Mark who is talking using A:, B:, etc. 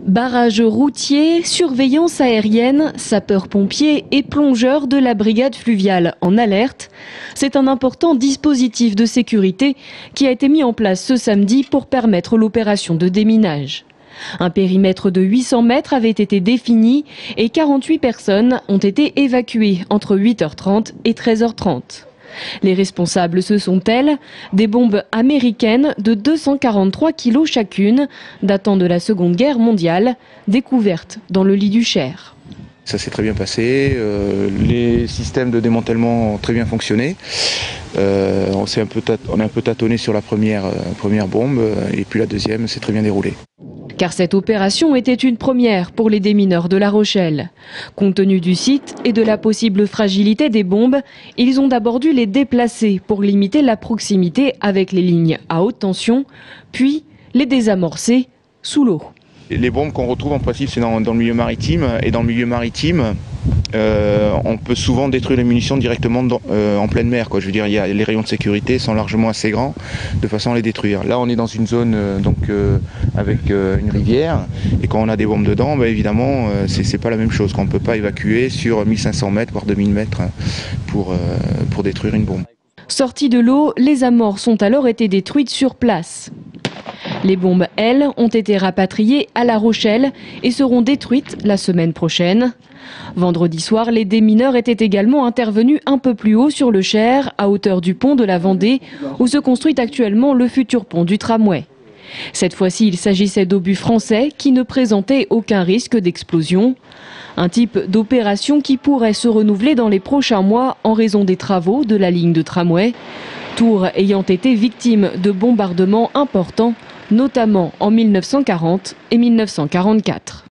A: Barrages routiers, surveillance aérienne, sapeurs-pompiers et plongeurs de la brigade fluviale en alerte. C'est un important dispositif de sécurité qui a été mis en place ce samedi pour permettre l'opération de déminage. Un périmètre de 800 mètres avait été défini et 48 personnes ont été évacuées entre 8h30 et 13h30. Les responsables, ce sont elles, des bombes américaines de 243 kg chacune, datant de la Seconde Guerre mondiale, découvertes dans le lit du Cher.
B: Ça s'est très bien passé, les systèmes de démantèlement ont très bien fonctionné. On a un peu tâtonné sur la première bombe et puis la deuxième s'est très bien déroulée.
A: Car cette opération était une première pour les démineurs de La Rochelle. Compte tenu du site et de la possible fragilité des bombes, ils ont d'abord dû les déplacer pour limiter la proximité avec les lignes à haute tension, puis les désamorcer sous l'eau.
B: Les bombes qu'on retrouve en principe c'est dans le milieu maritime, et dans le milieu maritime on peut souvent détruire les munitions directement en pleine mer. Je veux dire, les rayons de sécurité sont largement assez grands de façon à les détruire. Là on est dans une zone avec une rivière, et quand on a des bombes dedans, évidemment c'est pas la même chose. On ne peut pas évacuer sur 1500 mètres voire 2000 mètres pour détruire une bombe.
A: Sorties de l'eau, les amorces ont alors été détruites sur place. Les bombes, elles, ont été rapatriées à La Rochelle et seront détruites la semaine prochaine. Vendredi soir, les démineurs étaient également intervenus un peu plus haut sur le Cher, à hauteur du pont de la Vendée, où se construit actuellement le futur pont du tramway. Cette fois-ci, il s'agissait d'obus français qui ne présentaient aucun risque d'explosion. Un type d'opération qui pourrait se renouveler dans les prochains mois en raison des travaux de la ligne de tramway. Tours ayant été victime de bombardements importants, notamment en 1940 et 1944.